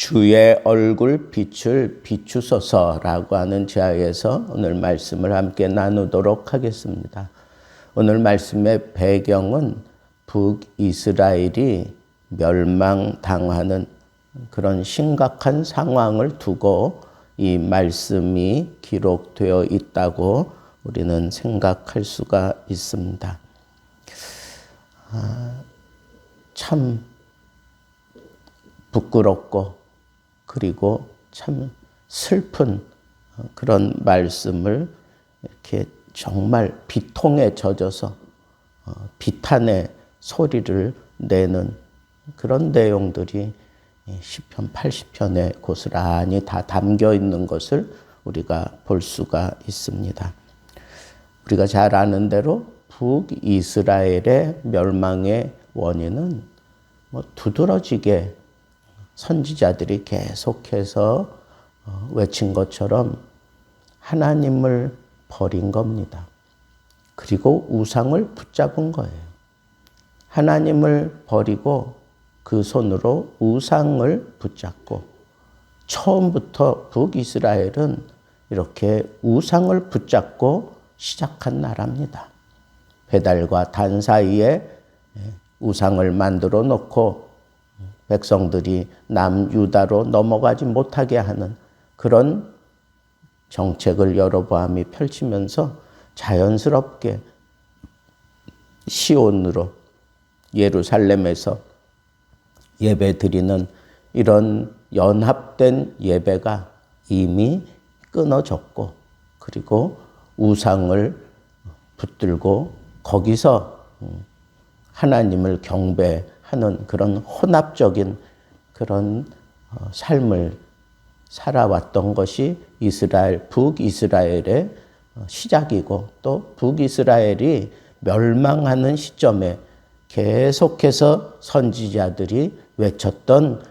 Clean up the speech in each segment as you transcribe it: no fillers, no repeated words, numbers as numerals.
주의 얼굴 빛을 비추소서라고 하는 제하에서 오늘 말씀을 함께 나누도록 하겠습니다. 오늘 말씀의 배경은 북이스라엘이 멸망당하는 그런 심각한 상황을 두고 이 말씀이 기록되어 있다고 우리는 생각할 수가 있습니다. 참 부끄럽고 그리고 참 슬픈 그런 말씀을 이렇게 정말 비통에 젖어서 비탄의 소리를 내는 그런 내용들이 시편 80편에 고스란히 다 담겨 있는 것을 우리가 볼 수가 있습니다. 우리가 잘 아는 대로 북이스라엘의 멸망의 원인은 두드러지게 선지자들이 계속해서 외친 것처럼 하나님을 버린 겁니다. 그리고 우상을 붙잡은 거예요. 하나님을 버리고 그 손으로 우상을 붙잡고 처음부터 북이스라엘은 이렇게 우상을 붙잡고 시작한 나라입니다. 배달과 단 사이에 우상을 만들어 놓고 백성들이 남유다로 넘어가지 못하게 하는 그런 정책을 여로보암이 펼치면서 자연스럽게 시온으로 예루살렘에서 예배드리는 이런 연합된 예배가 이미 끊어졌고 그리고 우상을 붙들고 거기서 하나님을 경배하는 그런 혼합적인 그런 삶을 살아왔던 것이 북이스라엘의 시작이고 또 북이스라엘이 멸망하는 시점에 계속해서 선지자들이 외쳤던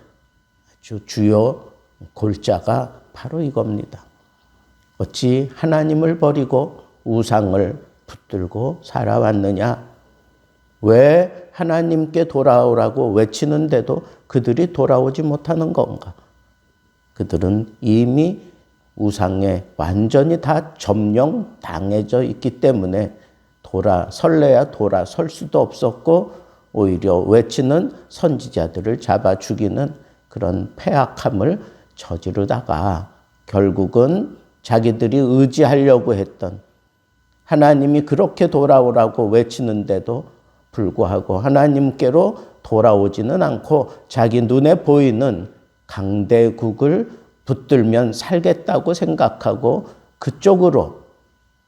아주 주요 골자가 바로 이겁니다. 어찌 하나님을 버리고 우상을 붙들고 살아왔느냐? 왜 하나님께 돌아오라고 외치는데도 그들이 돌아오지 못하는 건가? 그들은 이미 우상에 완전히 다 점령당해져 있기 때문에 설래야 돌아설 수도 없었고 오히려 외치는 선지자들을 잡아 죽이는 그런 패악함을 저지르다가 결국은 자기들이 의지하려고 했던 하나님이 그렇게 돌아오라고 외치는데도 불구하고 하나님께로 돌아오지는 않고 자기 눈에 보이는 강대국을 붙들면 살겠다고 생각하고 그쪽으로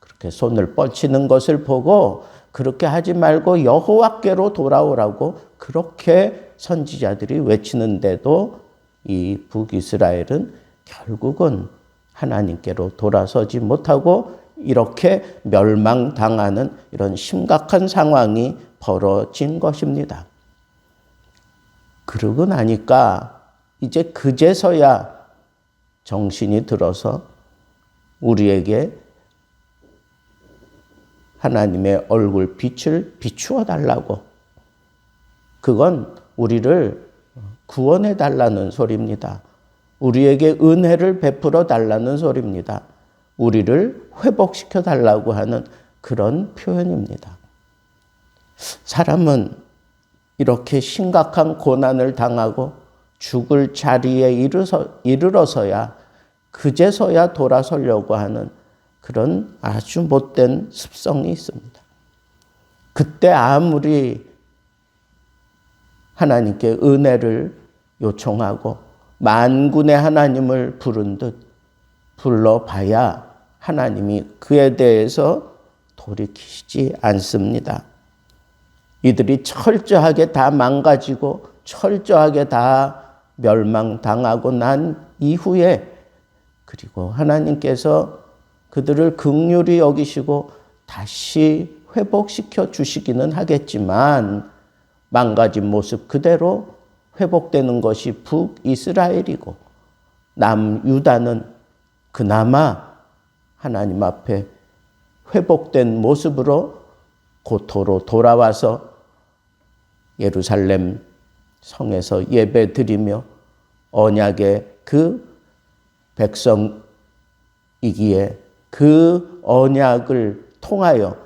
그렇게 손을 뻗치는 것을 보고 그렇게 하지 말고 여호와께로 돌아오라고 그렇게 선지자들이 외치는데도 이 북이스라엘은 결국은 하나님께로 돌아서지 못하고 이렇게 멸망당하는 이런 심각한 상황이 벌어진 것입니다. 그러고 나니까 이제 그제서야 정신이 들어서 우리에게 하나님의 얼굴 빛을 비추어 달라고. 그건 우리를 구원해 달라는 소리입니다. 우리에게 은혜를 베풀어 달라는 소리입니다. 우리를 회복시켜 달라고 하는 그런 표현입니다. 사람은 이렇게 심각한 고난을 당하고 죽을 자리에 이르러서야 그제서야 돌아서려고 하는 그런 아주 못된 습성이 있습니다. 그때 아무리 하나님께 은혜를 요청하고 만군의 하나님을 부른 듯 불러봐야 하나님이 그에 대해서 돌이키지 않습니다. 이들이 철저하게 다 망가지고 철저하게 다 멸망당하고 난 이후에 그리고 하나님께서 그들을 긍휼히 여기시고 다시 회복시켜 주시기는 하겠지만 망가진 모습 그대로 회복되는 것이 북이스라엘이고 남유다는 그나마 하나님 앞에 회복된 모습으로 고토로 돌아와서 예루살렘 성에서 예배 드리며 언약의 그 백성이기에 그 언약을 통하여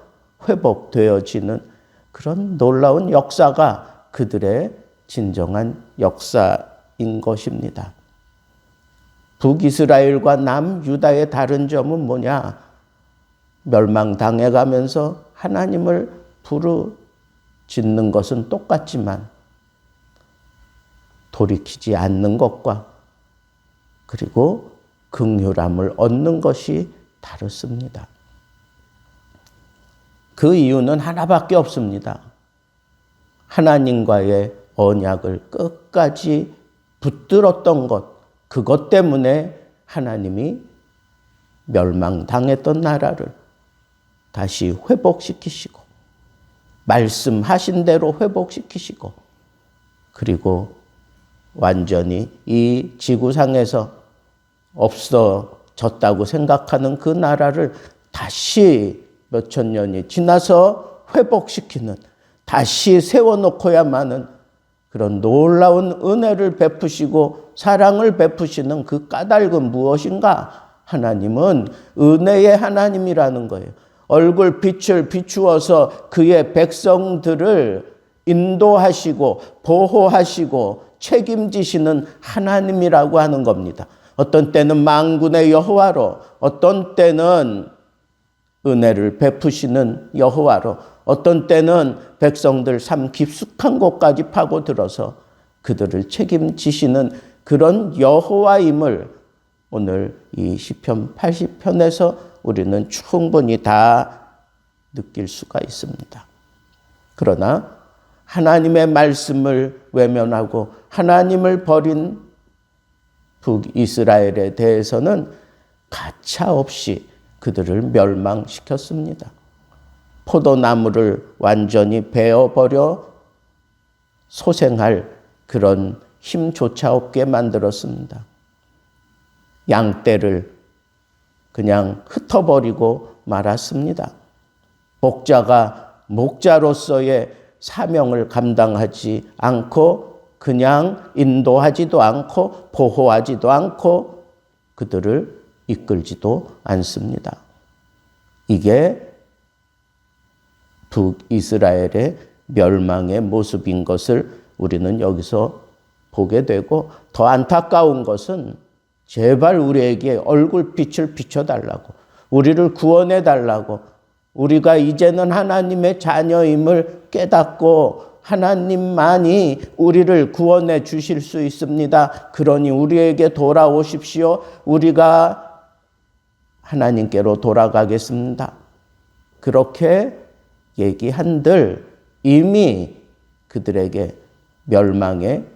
회복되어지는 그런 놀라운 역사가 그들의 진정한 역사인 것입니다. 북이스라엘과 남유다의 다른 점은 뭐냐? 멸망당해가면서 하나님을 부르짖는 것은 똑같지만 돌이키지 않는 것과 그리고 긍휼함을 얻는 것이 다릅니다. 그 이유는 하나밖에 없습니다. 하나님과의 언약을 끝까지 붙들었던 것, 그것 때문에 하나님이 멸망당했던 나라를 다시 회복시키시고 말씀하신 대로 회복시키시고 그리고 완전히 이 지구상에서 없어졌다고 생각하는 그 나라를 다시 몇천 년이 지나서 회복시키는, 다시 세워놓고야만은 그런 놀라운 은혜를 베푸시고 사랑을 베푸시는 그 까닭은 무엇인가? 하나님은 은혜의 하나님이라는 거예요. 얼굴 빛을 비추어서 그의 백성들을 인도하시고 보호하시고 책임지시는 하나님이라고 하는 겁니다. 어떤 때는 만군의 여호와로, 어떤 때는 은혜를 베푸시는 여호와로, 어떤 때는 백성들 삶 깊숙한 곳까지 파고들어서 그들을 책임지시는 그런 여호와임을 오늘 이 시편 80편에서 우리는 충분히 다 느낄 수가 있습니다. 그러나 하나님의 말씀을 외면하고 하나님을 버린 북이스라엘에 대해서는 가차없이 그들을 멸망시켰습니다. 포도나무를 완전히 베어버려 소생할 그런 힘조차 없게 만들었습니다. 양떼를 그냥 흩어버리고 말았습니다. 목자가 목자로서의 사명을 감당하지 않고 그냥 인도하지도 않고 보호하지도 않고 그들을 이끌지도 않습니다. 이게 북이스라엘의 멸망의 모습인 것을 우리는 여기서 보게 되고, 더 안타까운 것은 제발 우리에게 얼굴빛을 비춰달라고, 우리를 구원해달라고, 우리가 이제는 하나님의 자녀임을 깨닫고 하나님만이 우리를 구원해 주실 수 있습니다. 그러니 우리에게 돌아오십시오. 우리가 하나님께로 돌아가겠습니다. 그렇게 얘기한들 이미 그들에게 멸망의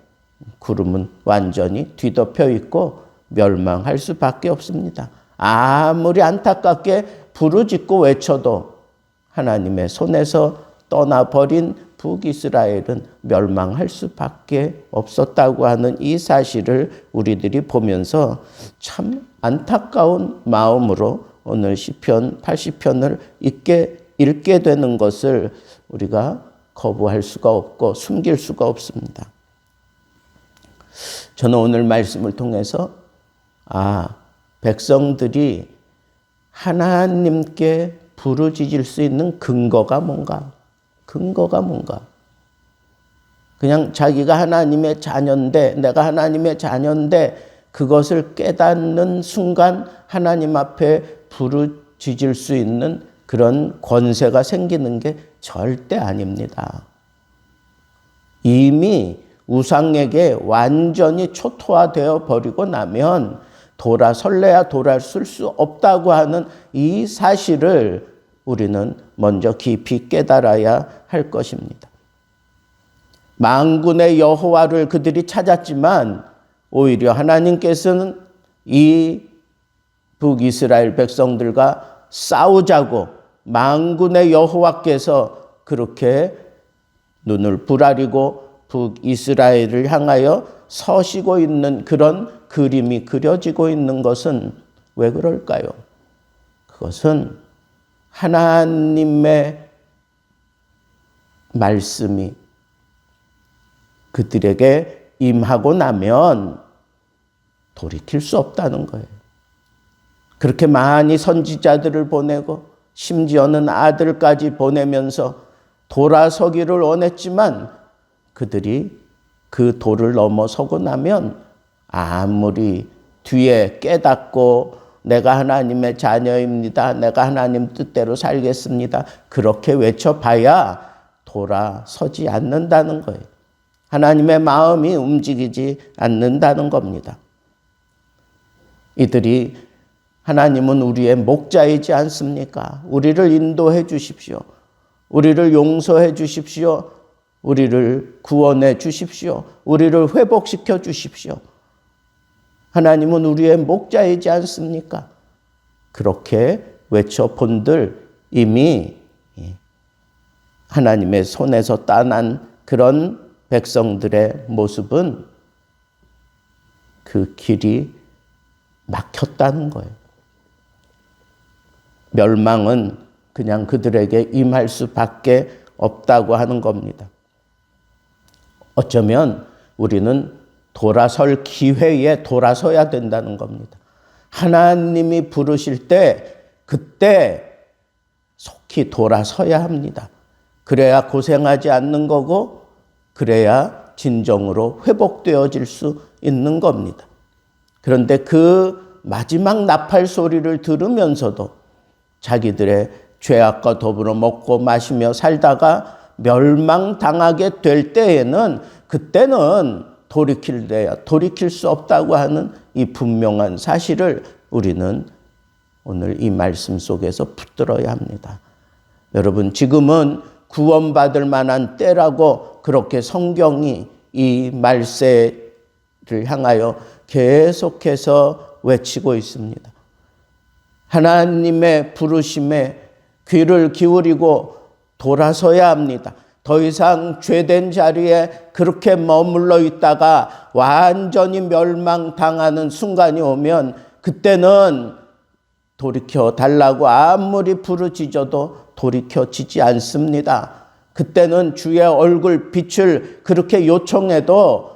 구름은 완전히 뒤덮여 있고 멸망할 수밖에 없습니다. 아무리 안타깝게 부르짖고 외쳐도 하나님의 손에서 떠나버린 북이스라엘은 멸망할 수밖에 없었다고 하는 이 사실을 우리들이 보면서 참 안타까운 마음으로 오늘 시편 80편을 읽게 되는 것을 우리가 거부할 수가 없고 숨길 수가 없습니다. 저는 오늘 말씀을 통해서 백성들이 하나님께 부르짖을 수 있는 근거가 뭔가? 그냥 자기가 하나님의 자녀인데, 내가 하나님의 자녀인데 그것을 깨닫는 순간 하나님 앞에 부르짖을 수 있는 그런 권세가 생기는 게 절대 아닙니다. 이미 우상에게 완전히 초토화되어 버리고 나면 돌아설래야 돌아설 수 없다고 하는 이 사실을 우리는 먼저 깊이 깨달아야 할 것입니다. 만군의 여호와를 그들이 찾았지만 오히려 하나님께서는 이 북이스라엘 백성들과 싸우자고 만군의 여호와께서 그렇게 눈을 부라리고 북이스라엘을 향하여 서시고 있는 그런 그림이 그려지고 있는 것은 왜 그럴까요? 그것은 하나님의 말씀이 그들에게 임하고 나면 돌이킬 수 없다는 거예요. 그렇게 많이 선지자들을 보내고 심지어는 아들까지 보내면서 돌아서기를 원했지만 그들이 그 돌을 넘어서고 나면 아무리 뒤에 깨닫고 내가 하나님의 자녀입니다. 내가 하나님 뜻대로 살겠습니다. 그렇게 외쳐봐야 돌아서지 않는다는 거예요. 하나님의 마음이 움직이지 않는다는 겁니다. 이들이 하나님은 우리의 목자이지 않습니까? 우리를 인도해 주십시오. 우리를 용서해 주십시오. 우리를 구원해 주십시오. 우리를 회복시켜 주십시오. 하나님은 우리의 목자이지 않습니까? 그렇게 외쳐본들 이미 하나님의 손에서 떠난 그런 백성들의 모습은 그 길이 막혔다는 거예요. 멸망은 그냥 그들에게 임할 수밖에 없다고 하는 겁니다. 어쩌면 우리는 돌아설 기회에 돌아서야 된다는 겁니다. 하나님이 부르실 때 그때 속히 돌아서야 합니다. 그래야 고생하지 않는 거고 그래야 진정으로 회복되어질 수 있는 겁니다. 그런데 그 마지막 나팔 소리를 들으면서도 자기들의 죄악과 더불어 먹고 마시며 살다가 멸망당하게 될 때에는 그때는 돌이킬 수 없다고 하는 이 분명한 사실을 우리는 오늘 이 말씀 속에서 붙들어야 합니다. 여러분, 지금은 구원받을 만한 때라고 그렇게 성경이 이 말세를 향하여 계속해서 외치고 있습니다. 하나님의 부르심에 귀를 기울이고 돌아서야 합니다. 더 이상 죄된 자리에 그렇게 머물러 있다가 완전히 멸망당하는 순간이 오면 그때는 돌이켜 달라고 아무리 부르짖어도 돌이켜지지 않습니다. 그때는 주의 얼굴 빛을 그렇게 요청해도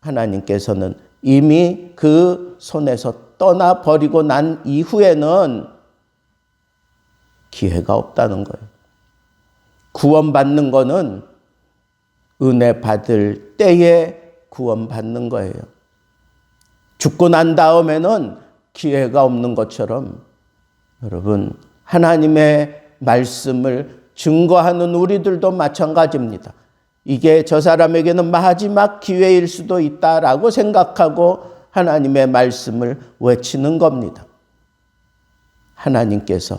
하나님께서는 이미 그 손에서 떠나버리고 난 이후에는 기회가 없다는 거예요. 구원받는 거는 은혜 받을 때에 구원받는 거예요. 죽고 난 다음에는 기회가 없는 것처럼 여러분, 하나님의 말씀을 증거하는 우리들도 마찬가지입니다. 이게 저 사람에게는 마지막 기회일 수도 있다라고 생각하고 하나님의 말씀을 외치는 겁니다. 하나님께서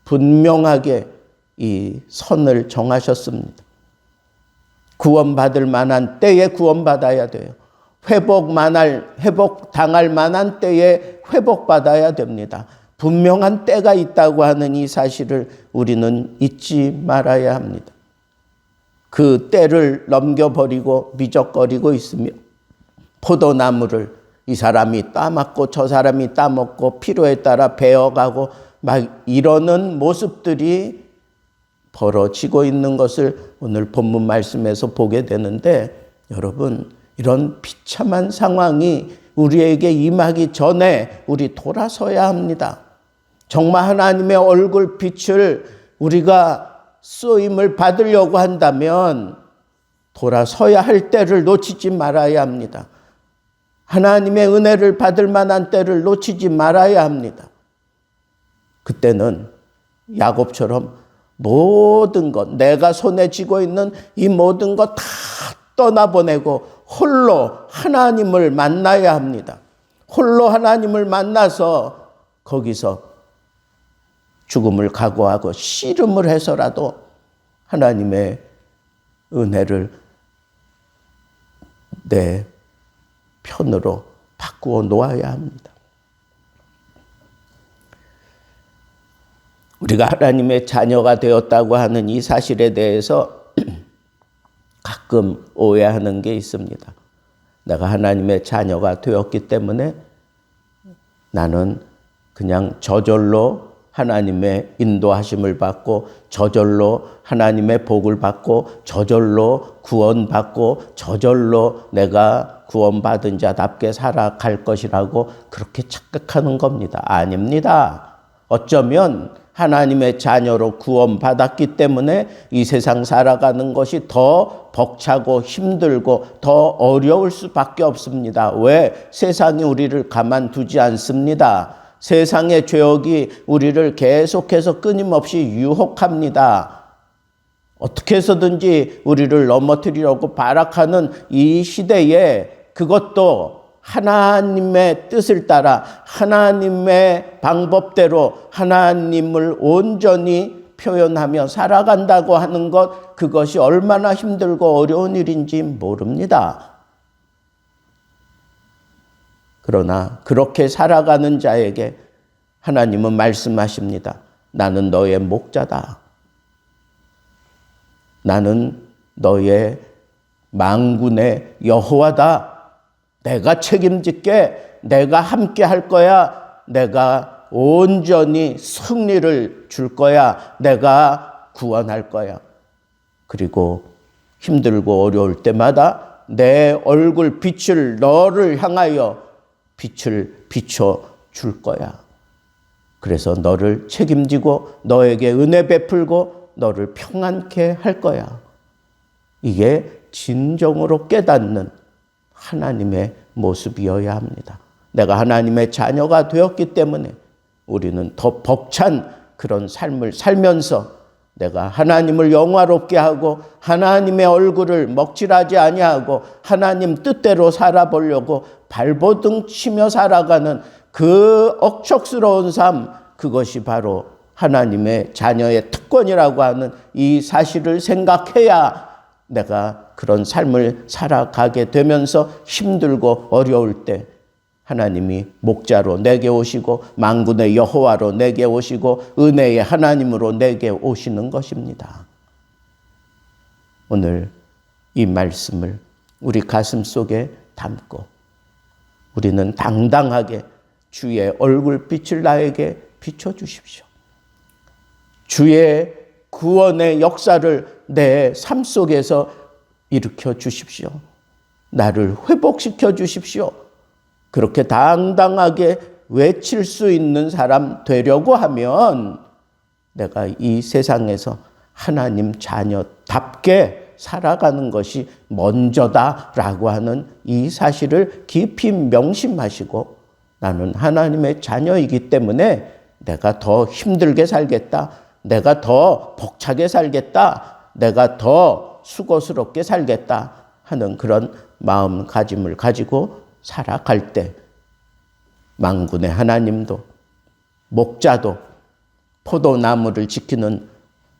분명하게 이 선을 정하셨습니다. 구원받을 만한 때에 구원받아야 돼요. 회복당할 만한 때에 회복받아야 됩니다. 분명한 때가 있다고 하는 이 사실을 우리는 잊지 말아야 합니다. 그 때를 넘겨버리고 미적거리고 있으며 포도나무를 이 사람이 따먹고 저 사람이 따먹고 필요에 따라 베어가고 막 이러는 모습들이 벌어지고 있는 것을 오늘 본문 말씀에서 보게 되는데, 여러분, 이런 비참한 상황이 우리에게 임하기 전에 우리 돌아서야 합니다. 정말 하나님의 얼굴 빛을 우리가 쓰임을 받으려고 한다면 돌아서야 할 때를 놓치지 말아야 합니다. 하나님의 은혜를 받을 만한 때를 놓치지 말아야 합니다. 그때는 야곱처럼 모든 것, 내가 손에 쥐고 있는 이 모든 것 다 떠나보내고 홀로 하나님을 만나야 합니다. 홀로 하나님을 만나서 거기서 죽음을 각오하고 씨름을 해서라도 하나님의 은혜를 내 편으로 바꾸어 놓아야 합니다. 우리가 하나님의 자녀가 되었다고 하는 이 사실에 대해서 가끔 오해하는 게 있습니다. 내가 하나님의 자녀가 되었기 때문에 나는 그냥 저절로 하나님의 인도하심을 받고 저절로 하나님의 복을 받고 저절로 구원받고 저절로 내가 구원받은 자답게 살아갈 것이라고 그렇게 착각하는 겁니다. 아닙니다. 어쩌면 하나님의 자녀로 구원받았기 때문에 이 세상 살아가는 것이 더 벅차고 힘들고 더 어려울 수밖에 없습니다. 왜? 세상이 우리를 가만두지 않습니다. 세상의 죄악이 우리를 계속해서 끊임없이 유혹합니다. 어떻게 해서든지 우리를 넘어뜨리려고 발악하는 이 시대에 그것도 하나님의 뜻을 따라 하나님의 방법대로 하나님을 온전히 표현하며 살아간다고 하는 것, 그것이 얼마나 힘들고 어려운 일인지 모릅니다. 그러나 그렇게 살아가는 자에게 하나님은 말씀하십니다. 나는 너의 목자다. 나는 너의 만군의 여호와다. 내가 책임질게. 내가 함께 할 거야. 내가 온전히 승리를 줄 거야. 내가 구원할 거야. 그리고 힘들고 어려울 때마다 내 얼굴 빛을 너를 향하여 빛을 비춰 줄 거야. 그래서 너를 책임지고 너에게 은혜 베풀고 너를 평안케 할 거야. 이게 진정으로 깨닫는 하나님의 모습이어야 합니다. 내가 하나님의 자녀가 되었기 때문에 우리는 더 벅찬 그런 삶을 살면서 내가 하나님을 영화롭게 하고 하나님의 얼굴을 먹칠하지 아니하고 하나님 뜻대로 살아보려고 발버둥 치며 살아가는 그 억척스러운 삶, 그것이 바로 하나님의 자녀의 특권이라고 하는 이 사실을 생각해야 내가 그런 삶을 살아가게 되면서 힘들고 어려울 때 하나님이 목자로 내게 오시고 만군의 여호와로 내게 오시고 은혜의 하나님으로 내게 오시는 것입니다. 오늘 이 말씀을 우리 가슴 속에 담고 우리는 당당하게 주의 얼굴빛을 나에게 비춰주십시오. 주의 구원의 역사를 내 삶 속에서 일으켜 주십시오. 나를 회복시켜 주십시오. 그렇게 당당하게 외칠 수 있는 사람 되려고 하면 내가 이 세상에서 하나님 자녀답게 살아가는 것이 먼저다라고 하는 이 사실을 깊이 명심하시고 나는 하나님의 자녀이기 때문에 내가 더 힘들게 살겠다. 내가 더 벅차게 살겠다. 내가 더 수고스럽게 살겠다 하는 그런 마음가짐을 가지고 살아갈 때 만군의 하나님도 목자도 포도나무를 지키는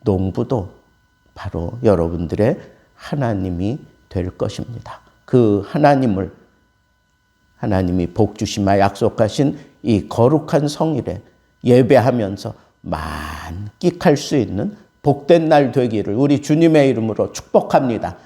농부도 바로 여러분들의 하나님이 될 것입니다. 그 하나님을 하나님이 복 주시마 약속하신 이 거룩한 성일에 예배하면서 만끽할 수 있는 복된 날 되기를 우리 주님의 이름으로 축복합니다.